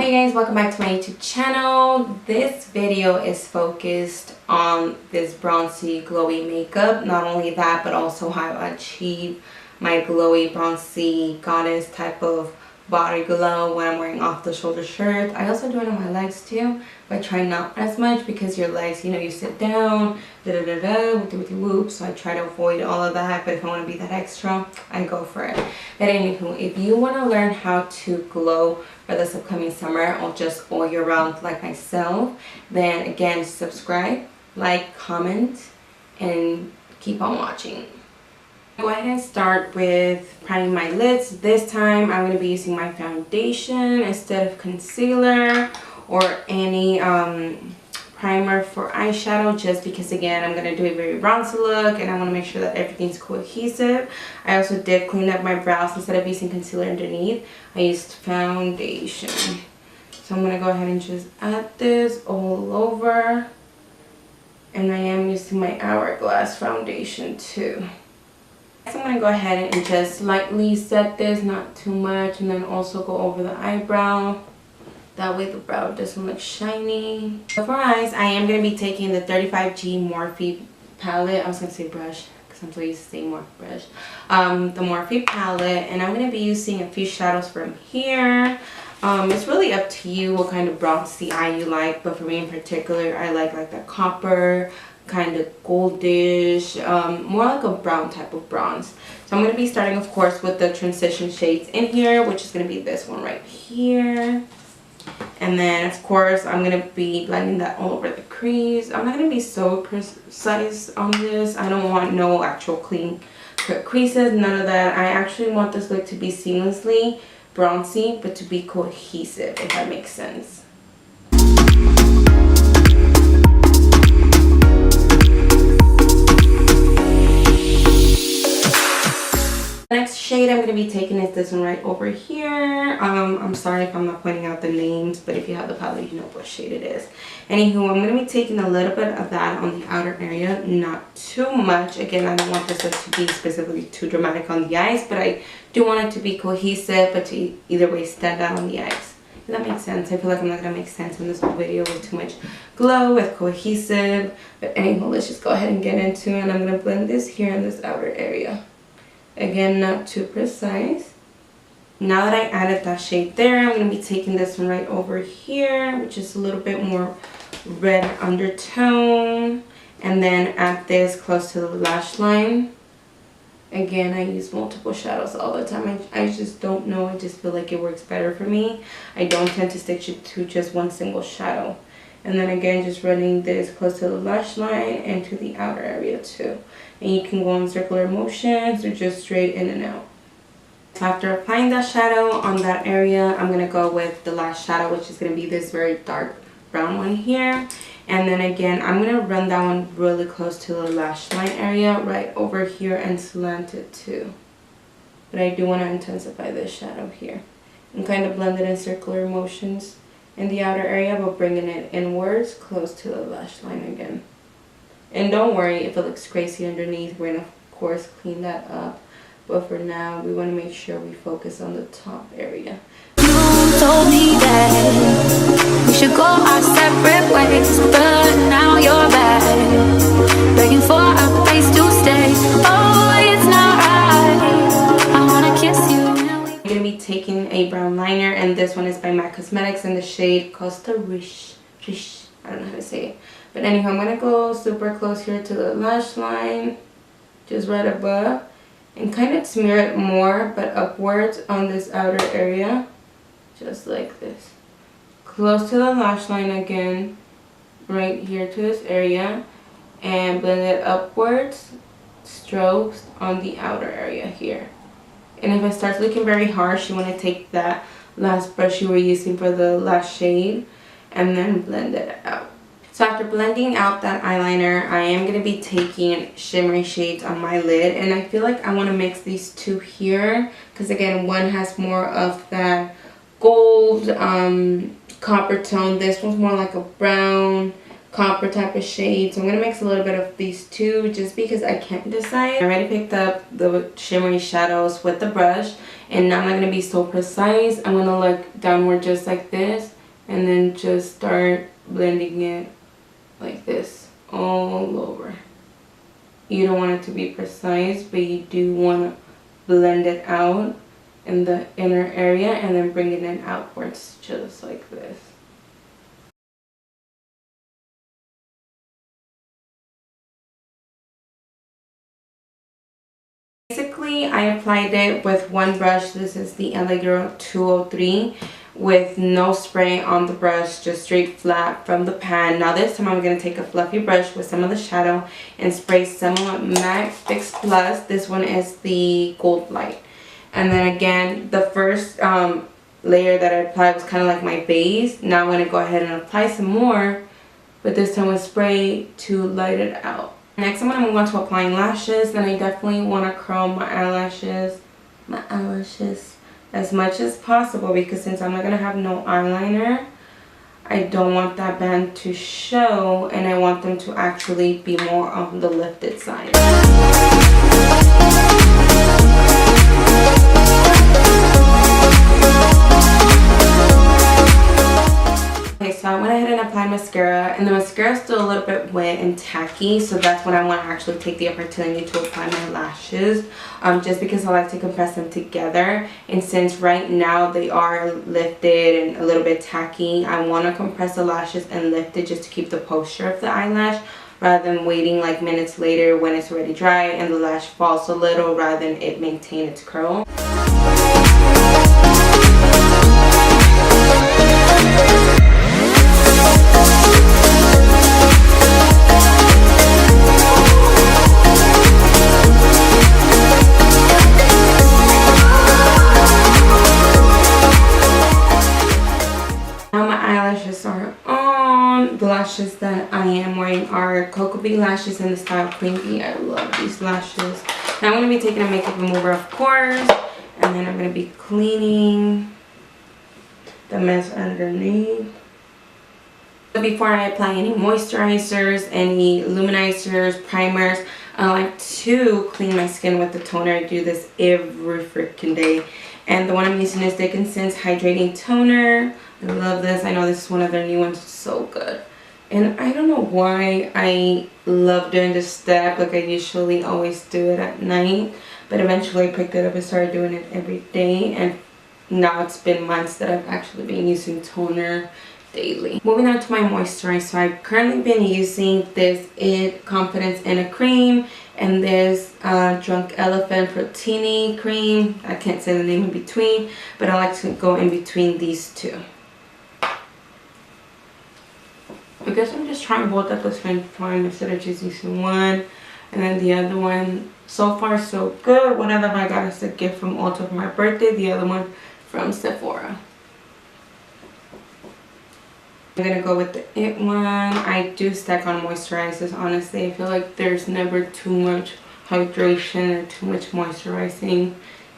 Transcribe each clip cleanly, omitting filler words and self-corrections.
Hey guys, welcome back to my YouTube channel. This video is focused on this bronzy glowy makeup. Not only that, but also how I achieve my glowy bronzy goddess type of body glow when I'm wearing off the shoulder shirt. I also do it on my legs too, but I try not as much because your legs, you know, you sit down, with whoop, so I try to avoid all of that. But if I want to be that extra, I go for it. But anywho, if you want to learn how to glow for this upcoming summer or just all year round like myself, then again, subscribe, like, comment, and keep on watching. Go ahead and start with priming my lids. This time I'm going to be using my foundation instead of concealer or any primer for eyeshadow, just because again I'm going to do a very bronzy look and I want to make sure that everything's cohesive. I also did clean up my brows. Instead of using concealer underneath, I used foundation. So I'm going to go ahead and just add this all over, and I am using my Hourglass foundation too. So I'm going to go ahead and just lightly set this, not too much, and then also go over the eyebrow. That way the brow doesn't look shiny. For eyes, I am going to be taking the 35G Morphe palette. I was going to say brush because I'm so used to saying Morphe brush. The Morphe palette, and I'm going to be using a few shadows from here. It's really up to you what kind of bronzy eye you like, but for me in particular, I like that copper, kind of goldish, more like a brown type of bronze. So I'm going to be starting, of course, with the transition shades in here, which is going to be this one right here. And then, of course, I'm going to be blending that all over the crease. I'm not going to be so precise on this. I don't want no actual clean cut creases, none of that. I actually want this look to be seamlessly bronzy, but to be cohesive, if that makes sense. The next shade I'm going to be taking is this one right over here. I'm sorry if I'm not pointing out the names, but if you have the palette, you know what shade it is. Anywho, I'm going to be taking a little bit of that on the outer area, not too much. Again, I don't want this look to be specifically too dramatic on the eyes, but I do want it to be cohesive, but to either way stand out on the eyes. Does that make sense? I feel like I'm not going to make sense in this video with too much glow, with cohesive. But anywho, let's just go ahead and get into it. And I'm going to blend this here in this outer area. Again, not too precise. Now that I added that shade there, I'm going to be taking this one right over here, which is a little bit more red undertone. And then add this close to the lash line. Again, I use multiple shadows all the time. I just don't know. I just feel like it works better for me. I don't tend to stick to just one single shadow. And then again, just running this close to the lash line and to the outer area too. And you can go in circular motions or just straight in and out. So after applying that shadow on that area, I'm going to go with the last shadow, which is going to be this very dark brown one here. And then again, I'm going to run that one really close to the lash line area right over here and slant it too. But I do want to intensify this shadow here and kind of blend it in circular motions in the outer area, but bringing it inwards close to the lash line again. And don't worry if it looks crazy underneath. We're going to, of course, clean that up. But for now, we want to make sure we focus on the top area. You told me that we should go our separate ways, but now you're back, begging for a place to stay. Oh, it's not right. I want to kiss you. I'm going to be taking a brown liner, and this one is by MAC Cosmetics in the shade Costa, Riche. I don't know how to say it. But anyhow, I'm going to go super close here to the lash line, just right above, and kind of smear it more, but upwards on this outer area, just like this. Close to the lash line again, right here to this area, and blend it upwards, strokes on the outer area here. And if it starts looking very harsh, you want to take that last brush you were using for the last shade and then blend it out. So after blending out that eyeliner, I am going to be taking shimmery shades on my lid. And I feel like I want to mix these two here, because again, one has more of that gold copper tone. This one's more like a brown copper type of shade. So I'm going to mix a little bit of these two just because I can't decide. I already picked up the shimmery shadows with the brush, and now I'm not going to be so precise. I'm going to look downward just like this and then just start blending it like this all over. You don't want it to be precise, but you do want to blend it out in the inner area and then bring it in outwards just like this. Basically, I applied it with one brush. This is the LA Girl 203 with no spray on the brush, just straight flat from the pan. Now this time I'm going to take a fluffy brush with some of the shadow and spray some of MAC Fix Plus. This one is the Gold Light. And then again, the first layer that I applied was kind of like my base. Now I'm going to go ahead and apply some more, but this time with spray to light it out. Next I'm going to move on to applying lashes. Then I definitely want to curl my eyelashes as much as possible, because since I'm not going to have no eyeliner, I don't want that band to show, and I want them to actually be more on the lifted side. Okay, so I went ahead and applied mascara, and the mascara is still a little bit wet and tacky, so that's when I want to actually take the opportunity to apply my lashes, just because I like to compress them together. And since right now they are lifted and a little bit tacky, I want to compress the lashes and lift it just to keep the posture of the eyelash, rather than waiting like minutes later when it's already dry and the lash falls a little, rather than it maintain its curl. The lashes that I am wearing are Koko lashes in the style Queen Bee. I love these lashes. Now I'm going to be taking a makeup remover, of course, and then I'm going to be cleaning the mess underneath. So before I apply any moisturizers, any luminizers, primers, I like to clean my skin with the toner. I do this every freaking day. And the one I'm using is Dickinson's Hydrating Toner. I love this. I know this is one of their new ones. It's so good. And I don't know why I love doing this step. Like I usually always do it at night. But eventually I picked it up and started doing it every day. And now it's been months that I've actually been using toner daily. Moving on to my moisturizer. So I've currently been using this IT Confidence in a Cream and this Drunk Elephant Protini Cream. I can't say the name in between, but I like to go in between these two. I guess I'm just trying both at the same time instead of just using one and then the other one. So far so good. One of them I got as a gift from Ulta for my birthday. The other one from Sephora. I'm going to go with the IT one. I do stack on moisturizers, honestly. I feel like there's never too much hydration or too much moisturizing.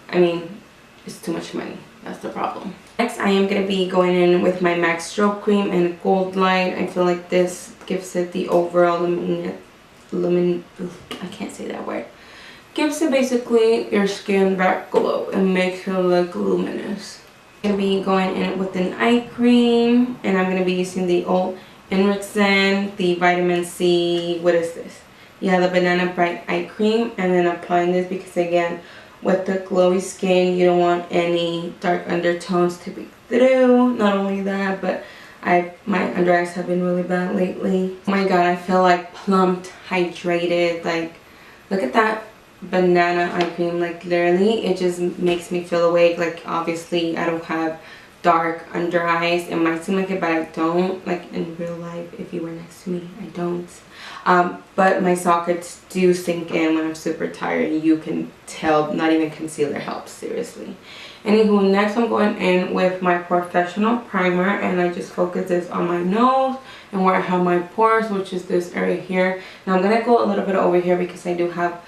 I mean, it's too much money. That's the problem. Next, I am going to be going in with my MAC Stroke Cream and Gold Light. I feel like this gives it the overall I can't say that word. Gives it basically your skin that glow and makes it look luminous. I'm going to be going in with an eye cream, and I'm going to be using the Ole Henriksen, the vitamin C, what is this? Yeah, the Banana Bright Eye Cream, and then applying this because again, with the glowy skin, you don't want any dark undertones to be through. Not only that, but my under eyes have been really bad lately. Oh my god, I feel like plumped, hydrated. Like, look at that banana eye cream. Like, literally, it just makes me feel awake. Like, obviously, I don't have dark under eyes. It might seem like it, but I don't. Like, in real life, if you were next to me, I don't. But my sockets do sink in when I'm super tired. You can tell, not even concealer helps, seriously. Anywho, next I'm going in with my professional primer, and I just focus this on my nose and where I have my pores, which is this area here. Now I'm going to go a little bit over here because I do have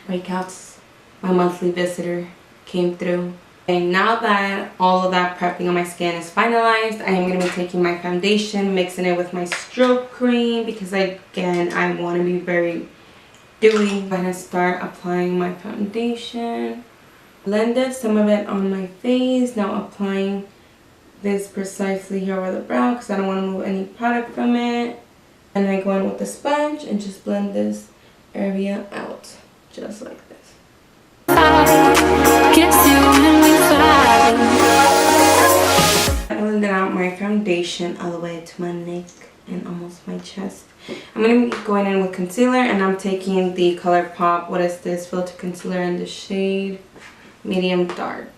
breakouts. My monthly visitor came through. And now that all of that prepping on my skin is finalized, I am going to be taking my foundation, mixing it with my stroke cream because again, I want to be very dewy. I'm going to start applying my foundation. Blended some of it on my face. Now applying this precisely here over the brow because I don't want to move any product from it. And I go in with the sponge and just blend this area out, just like this. I blended out my foundation all the way to my neck and almost my chest. I'm going to be going in with concealer, and I'm taking the ColourPop, what is this, Filter Concealer in the shade Medium Dark.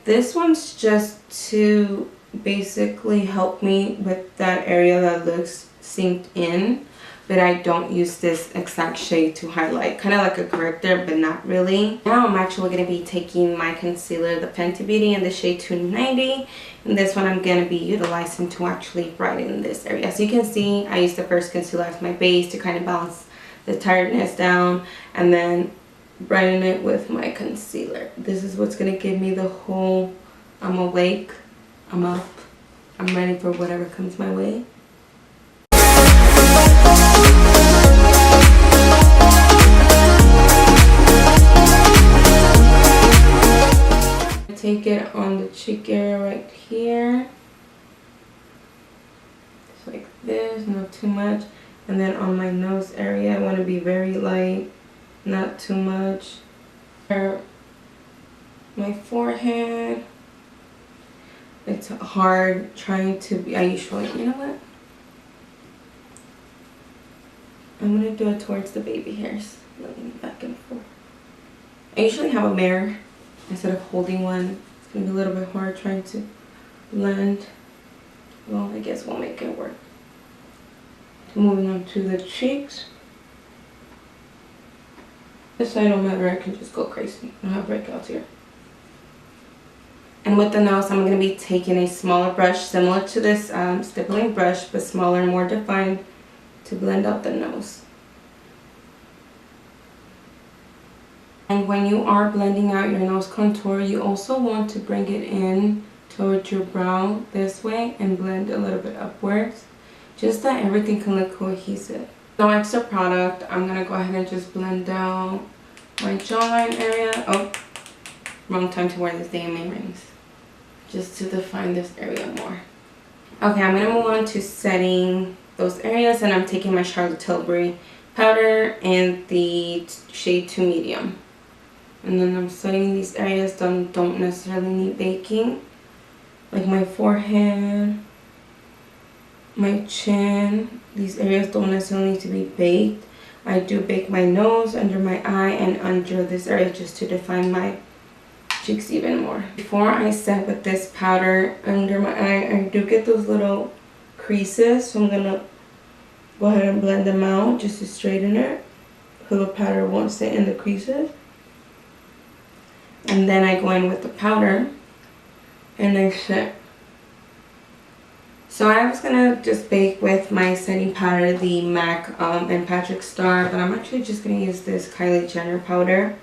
This one's just to basically help me with that area that looks synced in, but I don't use this exact shade to highlight. Kind of like a corrector, but not really. Now I'm actually going to be taking my concealer, the Fenty Beauty in the shade 290, and this one I'm going to be utilizing to actually brighten this area. As you can see, I used the first concealer as my base to kind of balance the tiredness down, and then brighten it with my concealer. This is what's going to give me the whole I'm awake, I'm up, I'm ready for whatever comes my way. Take it on the cheek area right here, just like this, not too much. And then on my nose area, I want to be very light, not too much. My forehead, it's hard trying to be, I usually, you know what? I'm going to do it towards the baby hairs, leaning back and forth. I usually have a mirror instead of holding one. It's going to be a little bit hard trying to blend. Well, I guess we'll make it work. Moving on to the cheeks. This side don't matter, I can just go crazy. I don't have breakouts here. And with the nose, I'm going to be taking a smaller brush, similar to this stippling brush, but smaller and more defined, to blend out the nose. And when you are blending out your nose contour, you also want to bring it in towards your brow this way and blend a little bit upwards, just that everything can look cohesive. No extra product. I'm going to go ahead and just blend out my jawline area. Oh, wrong time to wear these damn earrings. Just to define this area more. Okay, I'm going to move on to setting those areas, and I'm taking my Charlotte Tilbury powder in the shade 2 medium. And then I'm setting these areas that don't necessarily need baking. Like my forehead, my chin. These areas don't necessarily need to be baked. I do bake my nose, under my eye, and under this area just to define my cheeks even more. Before I set with this powder under my eye, I do get those little creases, so I'm gonna go ahead and blend them out just to straighten it so the powder won't sit in the creases. And then I go in with the powder and I set. So I was gonna just bake with my setting powder, the MAC and Patrick Star, but I'm actually just gonna use this Kylie Jenner powder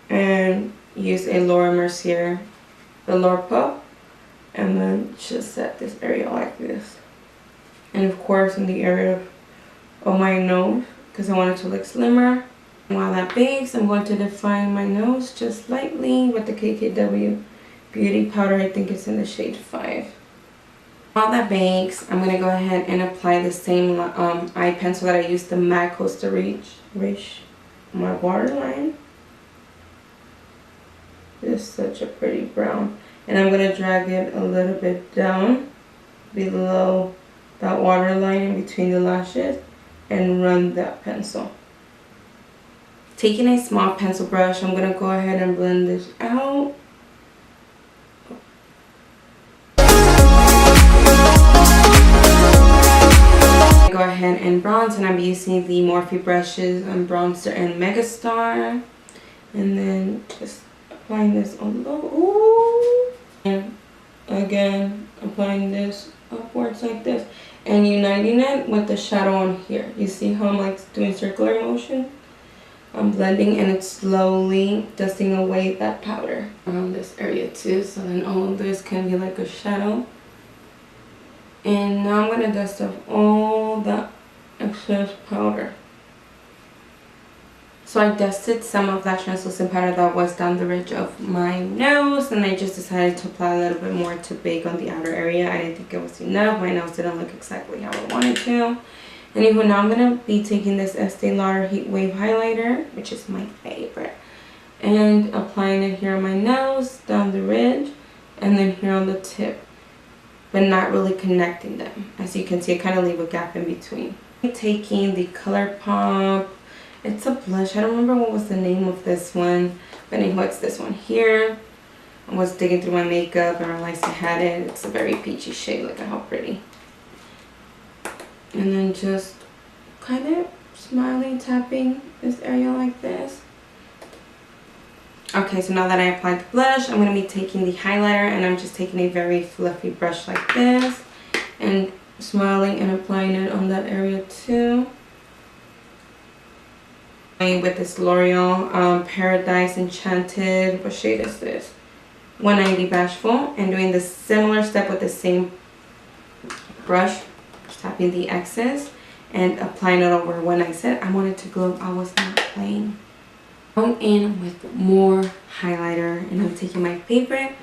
and use a Laura Mercier, the Laura Puff, and then just set this area like this. And of course in the area of my nose, because I want it to look slimmer. And while that bakes, I'm going to define my nose just lightly with the KKW Beauty powder. I think it's in the shade 5. While that bakes, I'm going to go ahead and apply the same eye pencil that I used, the MAC Costa Riche, my waterline. This is such a pretty brown. And I'm going to drag it a little bit down below that waterline in between the lashes and run that pencil. Taking a small pencil brush, I'm going to go ahead and blend this out. Go ahead and bronze, and I'm using the Morphe brushes on Bronzer and Megastar. And then just applying this on the low. And again, applying this upwards like this. And uniting it with the shadow on here. You see how I'm like doing circular motion? I'm blending and it's slowly dusting away that powder around this area too. So then all of this can be like a shadow. And now I'm going to dust off all that excess powder. So So I dusted some of that translucent powder that was down the ridge of my nose, and I just decided to apply a little bit more to bake on the outer area. I didn't think it was enough. My nose didn't look exactly how I wanted to. Anywho, now I'm going to be taking this Estee Lauder Heat Wave highlighter, which is my favorite, and applying it here on my nose, down the ridge, and then here on the tip, but not really connecting them. As you can see, I kind of leave a gap in between. Taking the ColourPop, it's a blush. I don't remember what was the name of this one, but anyway, it's this one here. I was digging through my makeup and realized I had it. It's a very peachy shade. Look at how pretty. And then just kind of smiling, tapping this area like this. Okay, so now that I applied the blush, I'm going to be taking the highlighter, and I'm just taking a very fluffy brush like this and smiling and applying it on that area too. With this L'Oreal Paradise Enchanted, what shade is this? 190 Bashful, and doing the similar step with the same brush, tapping the excess and applying it over. When I said I wanted to glow, I was not playing. Going in with more highlighter, and I'm taking my favorite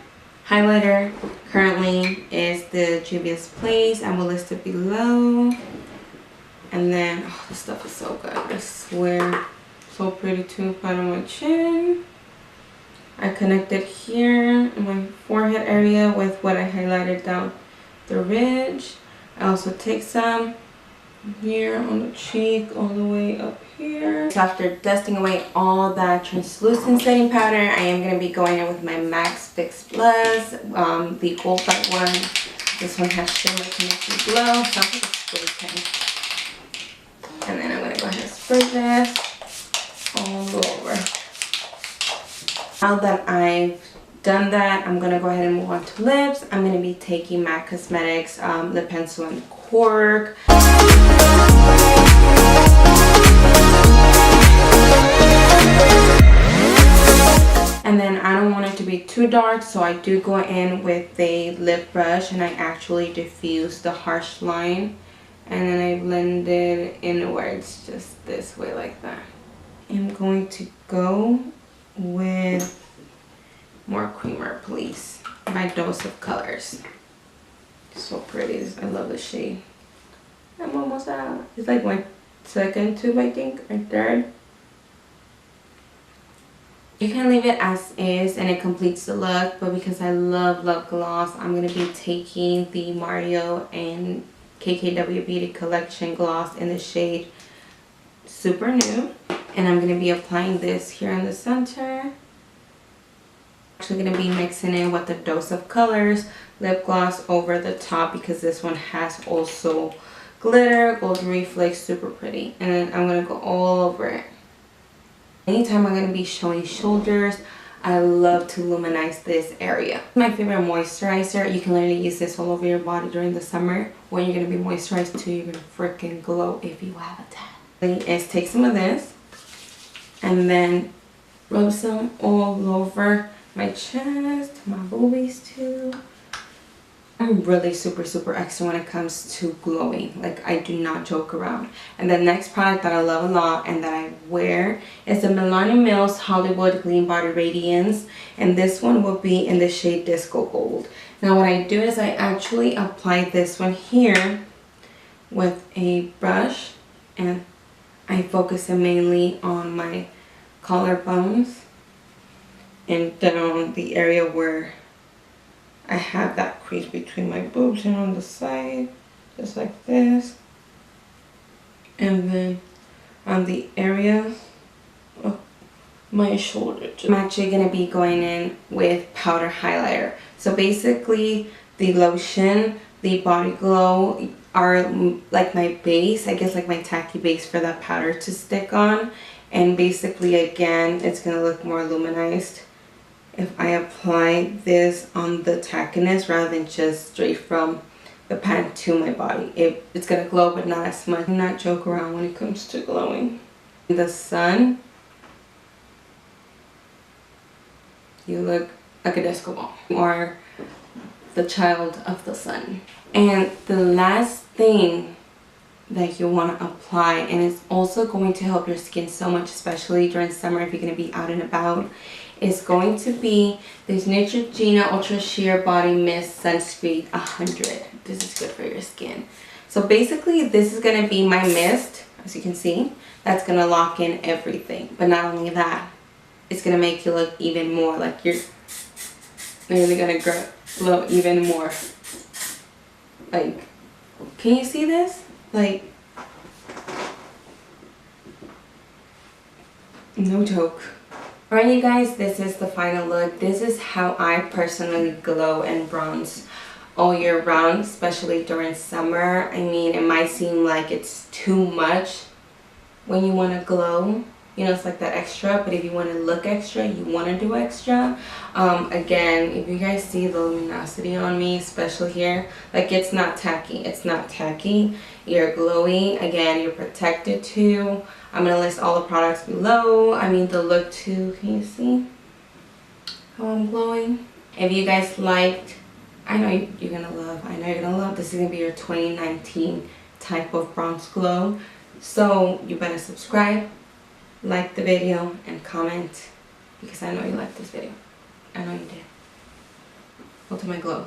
highlighter currently is the Juvia's Place. I will list it below. And then, oh, this stuff is so good, I swear. So pretty too. Apply on my chin. I connected here in my forehead area with what I highlighted down the ridge. I also take some here on the cheek all the way up here. So after dusting away all that translucent setting powder, I am going to be going in with my MAC's Fix Plus, the gold white one. This one has shimmer to make you glow. Sounds like a spray tan. And then I'm going to go ahead and spray this all over. Now that I've done that, I'm going to go ahead and move on to lips. I'm going to be taking MAC Cosmetics lip pencil in Cork. And then I don't want it to be too dark, so I do go in with a lip brush and I actually diffuse the harsh line, and then I blend it inwards just this way like that. I'm going to go with more creamer, please. My dose of colors. So pretty. I love the shade. I'm almost out. It's like my second tube, I think, or third. You can leave it as is and it completes the look, but because I love gloss, I'm going to be taking the Mario and KKW Beauty Collection gloss in the shade Super Nude. And I'm going to be applying this here in the center. Actually going to be mixing it with a dose of colors, lip gloss over the top, because this one has also glitter, gold reflex, super pretty. And then I'm going to go all over it. Anytime I'm going to be showing shoulders, I love to luminize this area. My favorite moisturizer. You can literally use this all over your body during the summer when you're going to be moisturized too. You're going to freaking glow if you have a tan. Is take some of this and then rub some all over my chest, my boobies too. I'm really super extra when it comes to glowing. Like, I do not joke around. And the next product that I love a lot and that I wear is the Melanie Mills Hollywood Clean Body Radiance, and this one will be in the shade Disco Gold. Now what I do is I actually apply this one here with a brush, and I focus it mainly on my collarbones and down the area where I have that crease between my boobs and on the side, just like this. And then on the area of my shoulder. I'm actually going to be going in with powder highlighter. So basically the lotion, the Body Glow are like my base, I guess, like my tacky base for that powder to stick on. And basically, again, it's going to look more luminized if I apply this on the tackiness rather than just straight from the pan to my body. It's going to glow, but not as much. Do not joke around when it comes to glowing. In the sun, you look like a disco ball, or the child of the sun. And the last thing that you want to apply, and it's also going to help your skin so much, especially during summer if you're going to be out and about. It's going to be this Neutrogena Ultra Sheer Body Mist Sunscreen 100. This is good for your skin. So basically this is going to be my mist, as you can see, that's going to lock in everything. But not only that, it's going to make you look even more like you're really going to glow even more. Like, can you see this? Like, no joke. Alright you guys, this is the final look. This is how I personally glow and bronze all year round, especially during summer. I mean, it might seem like it's too much when you want to glow. You know, it's like that extra, but if you want to look extra, you want to do extra. Again, if you guys see the luminosity on me, especially here, like it's not tacky. It's not tacky. You're glowy. Again, you're protected too. I'm going to list all the products below. I mean, the look too. Can you see how I'm glowing? If you guys liked, I know you're going to love. I know you're going to love. This is going to be your 2019 type of bronze glow. So you better subscribe, like the video, and comment, because I know you liked this video. I know you did. Ultimate glow.